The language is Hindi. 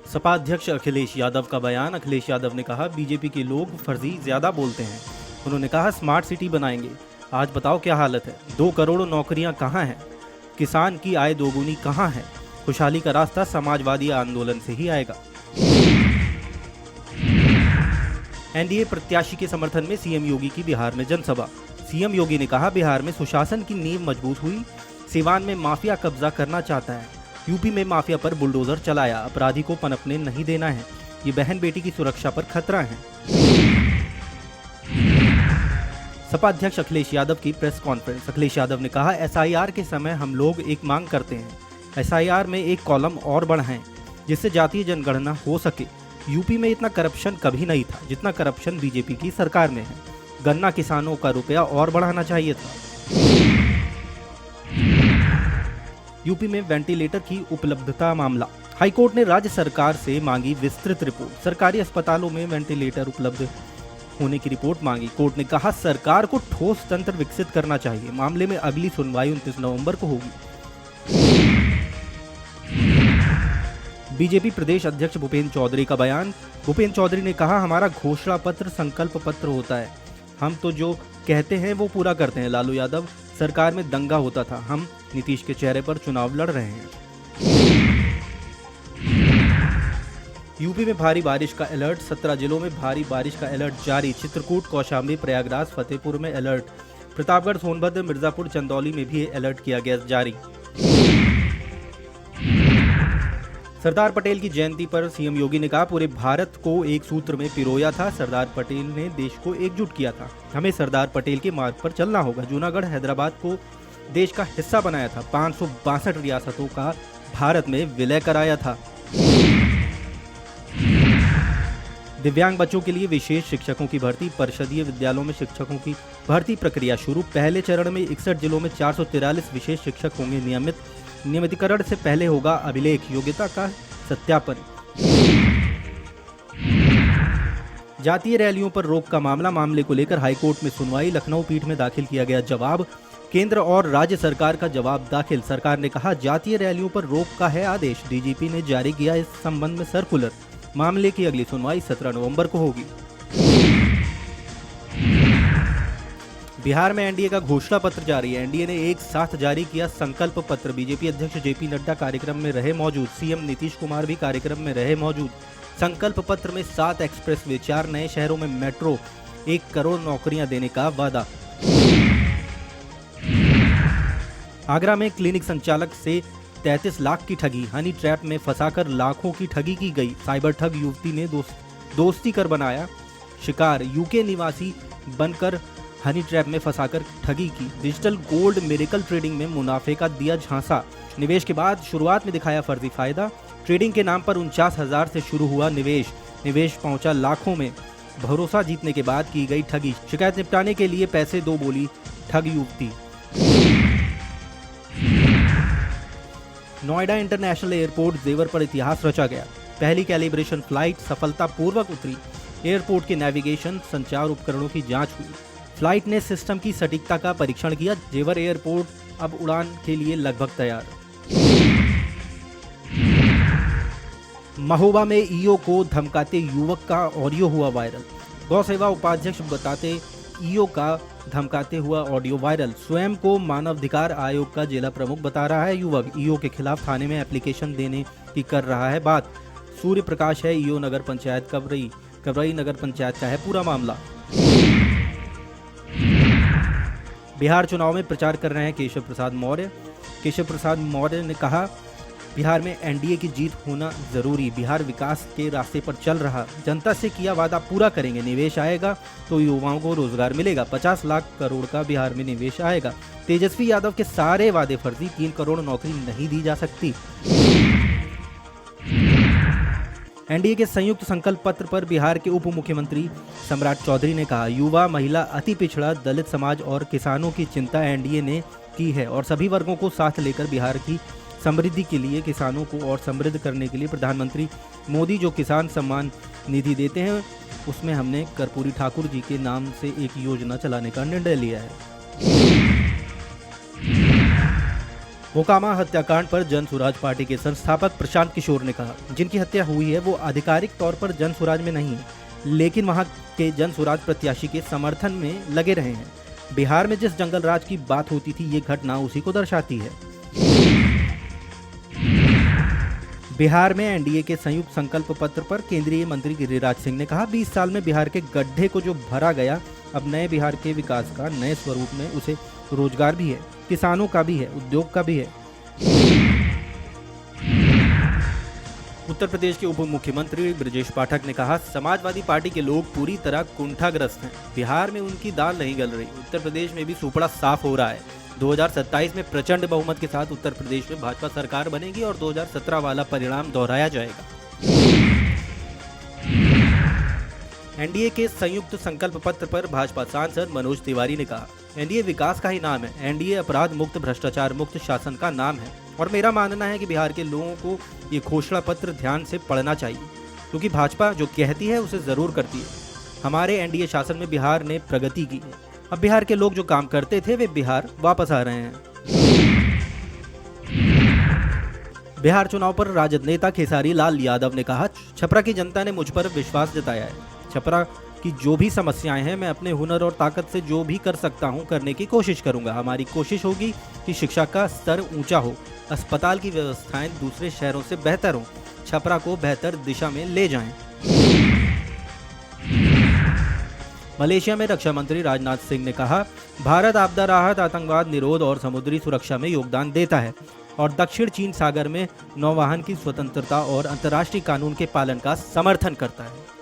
सपा अध्यक्ष अखिलेश यादव का बयान। अखिलेश यादव ने कहा, बीजेपी के लोग फर्जी ज्यादा बोलते हैं। उन्होंने कहा, स्मार्ट सिटी बनाएंगे। आज बताओ क्या हालत है। 2 करोड़ नौकरियां कहां हैं? किसान की आय दोगुनी कहां है? खुशहाली का रास्ता समाजवादी आंदोलन से ही आएगा। एनडीए प्रत्याशी के समर्थन में सीएम योगी की बिहार में जनसभा। सीएम योगी ने कहा, बिहार में सुशासन की नींव मजबूत हुई। सीवान में माफिया कब्जा करना चाहता है। यूपी में माफिया पर बुलडोजर चलाया। अपराधी को पनपने नहीं देना है। ये बहन बेटी की सुरक्षा पर खतरा है। सपा अध्यक्ष अखिलेश यादव की प्रेस कॉन्फ्रेंस। अखिलेश यादव ने कहा, एसआईआर के समय हम लोग एक मांग करते हैं, एसआईआर में एक कॉलम और बढ़ाएं जिससे जातीय जनगणना हो सके। यूपी में इतना करप्शन कभी नहीं था जितना करप्शन बीजेपी की सरकार में है। गन्ना किसानों का रुपया और बढ़ाना चाहिए था। यूपी में वेंटिलेटर की उपलब्धता मामला। हाईकोर्ट ने राज्य सरकार से मांगी विस्तृत रिपोर्ट। सरकारी अस्पतालों में वेंटिलेटर उपलब्ध होने की रिपोर्ट मांगी। कोर्ट ने कहा, सरकार को ठोस तंत्र विकसित करना चाहिए। मामले में अगली सुनवाई 29 नवंबर को होगी। बीजेपी प्रदेश अध्यक्ष भूपेंद्र चौधरी का बयान। भूपेंद्र चौधरी ने कहा, हमारा घोषणा पत्र संकल्प पत्र होता है। हम तो जो कहते हैं वो पूरा करते हैं। लालू यादव, सरकार में दंगा होता था, हम नीतीश के चेहरे पर चुनाव लड़ रहे हैं। यूपी में भारी बारिश का अलर्ट। 17 जिलों में भारी बारिश का अलर्ट जारी। चित्रकूट, कौशाम्बी, प्रयागराज, फतेहपुर में अलर्ट। प्रतापगढ़, सोनभद्र, मिर्जापुर, चंदौली में भी अलर्ट किया गया जारी। सरदार पटेल की जयंती पर सीएम योगी ने कहा, पूरे भारत को एक सूत्र में पिरोया था। सरदार पटेल ने देश को एकजुट किया था। हमें सरदार पटेल के मार्ग पर चलना होगा। जूनागढ़, हैदराबाद को देश का हिस्सा बनाया था। 562 रियासतों का भारत में विलय कराया था। दिव्यांग बच्चों के लिए विशेष शिक्षकों की भर्ती। परिषदीय विद्यालयों में शिक्षकों की भर्ती प्रक्रिया शुरू। पहले चरण में 61 जिलों में 443 विशेष शिक्षक होंगे नियमित। नियमितीकरण से पहले होगा अभिलेख योग्यता का सत्यापन। जातीय रैलियों पर रोक का मामले को लेकर हाईकोर्ट में सुनवाई। लखनऊ पीठ में दाखिल किया गया जवाब। केंद्र और राज्य सरकार का जवाब दाखिल। सरकार ने कहा, जातीय रैलियों पर रोक का है आदेश। डीजीपी ने जारी किया इस संबंध में सर्कुलर। मामले की अगली सुनवाई 17 नवंबर को होगी। बिहार में एनडीए का घोषणा पत्र जारी है। एनडीए ने एक साथ जारी किया संकल्प पत्र। बीजेपी अध्यक्ष जेपी नड्डा कार्यक्रम में रहे मौजूद। सीएम नीतीश कुमार भी कार्यक्रम में रहे मौजूद। संकल्प पत्र में 7 एक्सप्रेसवे, 4 नए शहरों में मेट्रो, 1 करोड़ नौकरियां देने का वादा। आगरा में क्लिनिक संचालक से 33 लाख की ठगी। हनी ट्रैप में फंसाकर लाखों की ठगी की गई। साइबर ठग युवती ने दोस्ती कर बनाया शिकार। यूके निवासी बनकर हनी ट्रैप में फंसाकर ठगी की। डिजिटल गोल्ड मिरेकल ट्रेडिंग में मुनाफे का दिया झांसा। निवेश के बाद शुरुआत में दिखाया फर्जी फायदा। ट्रेडिंग के नाम पर 49,000 से शुरू हुआ निवेश पहुंचा लाखों में। भरोसा जीतने के बाद की गई ठगी। शिकायत निपटाने के लिए पैसे दो, बोली ठग युवती। नोएडा इंटरनेशनल एयरपोर्ट जेवर पर इतिहास रचा गया। पहली कैलिब्रेशन फ्लाइट सफलतापूर्वक उतरी। एयरपोर्ट के नेविगेशन संचार उपकरणों की जांच हुई। फ्लाइट ने सिस्टम की सटीकता का परीक्षण किया। जेवर एयरपोर्ट अब उड़ान के लिए लगभग तैयार। महोबा में ईओ को धमकाते युवक का ऑडियो हुआ वायरल। गौ सेवा उपाध्यक्ष बताते ईओ का धमकाते हुआ ऑडियो वायरल। स्वयं को मानवाधिकार आयोग का जिला प्रमुख बता रहा है युवक। ईओ के खिलाफ थाने में एप्लीकेशन देने की कर रहा है बात। सूर्य प्रकाश है ईओ नगर पंचायत कबरई नगर पंचायत का है पूरा मामला। बिहार चुनाव में प्रचार कर रहे हैं केशव प्रसाद मौर्य। केशव प्रसाद मौर्य ने कहा, बिहार में एनडीए की जीत होना जरूरी। बिहार विकास के रास्ते पर चल रहा। जनता से किया वादा पूरा करेंगे। निवेश आएगा तो युवाओं को रोजगार मिलेगा। 50 लाख करोड़ का बिहार में निवेश आएगा। तेजस्वी यादव के सारे वादे फर्जी। 3 करोड़ नौकरी नहीं दी जा सकती। एनडीए के संयुक्त संकल्प पत्र पर बिहार के उप मुख्यमंत्री सम्राट चौधरी ने कहा, युवा, महिला, अति पिछड़ा, दलित समाज और किसानों की चिंता एनडीए ने की है और सभी वर्गों को साथ लेकर बिहार की समृद्धि के लिए, किसानों को और समृद्ध करने के लिए प्रधानमंत्री मोदी जो किसान सम्मान निधि देते हैं उसमें हमने कर्पूरी ठाकुर जी के नाम से एक योजना चलाने का निर्णय लिया है। मोकामा हत्याकांड पर जन सुराज पार्टी के संस्थापक प्रशांत किशोर ने कहा, जिनकी हत्या हुई है वो आधिकारिक तौर पर जन सुराज में नहीं है, लेकिन वहां के जन सुराज प्रत्याशी के समर्थन में लगे रहे हैं। बिहार में जिस जंगल राज की बात होती थी, ये घटना उसी को दर्शाती है। बिहार में एनडीए के संयुक्त संकल्प पत्र पर केंद्रीय मंत्री गिरिराज सिंह ने कहा, 20 साल में बिहार के गड्ढे को जो भरा गया, अब नए बिहार के विकास का नए स्वरूप में उसे रोजगार भी है, किसानों का भी है, उद्योग का भी है। उत्तर प्रदेश के उप मुख्यमंत्री ब्रजेश पाठक ने कहा, समाजवादी पार्टी के लोग पूरी तरह कुंठाग्रस्त हैं। बिहार में उनकी दाल नहीं गल रही। उत्तर प्रदेश में भी सुपड़ा साफ हो रहा है। 2027 में प्रचंड बहुमत के साथ उत्तर प्रदेश में भाजपा सरकार बनेगी और 2017 वाला परिणाम दोहराया जाएगा। एनडीए के संयुक्त संकल्प पत्र पर भाजपा सांसद मनोज तिवारी ने कहा, एनडीए विकास का ही नाम है। एनडीए अपराध मुक्त, भ्रष्टाचार मुक्त शासन का नाम है और मेरा मानना है कि बिहार के लोगों को ये घोषणा पत्र ध्यान से पढ़ना चाहिए, क्योंकि भाजपा जो कहती है उसे जरूर करती है। हमारे एनडीए शासन में बिहार ने प्रगति की है। अब बिहार के लोग जो काम करते थे वे बिहार वापस आ रहे हैं। बिहार चुनाव पर राजद नेता खेसारी लाल यादव ने कहा, छपरा की जनता ने मुझ पर विश्वास जताया है। छपरा की जो भी समस्याएं हैं, मैं अपने हुनर और ताकत से जो भी कर सकता हूं करने की कोशिश करूंगा। हमारी कोशिश होगी कि शिक्षा का स्तर ऊंचा हो, अस्पताल की व्यवस्थाएं दूसरे शहरों से बेहतर हो, छपरा को बेहतर दिशा में ले जाएं। मलेशिया में रक्षा मंत्री राजनाथ सिंह ने कहा, भारत आपदा राहत, आतंकवाद निरोध और समुद्री सुरक्षा में योगदान देता है और दक्षिण चीन सागर में नौवहन की स्वतंत्रता और अंतर्राष्ट्रीय कानून के पालन का समर्थन करता है।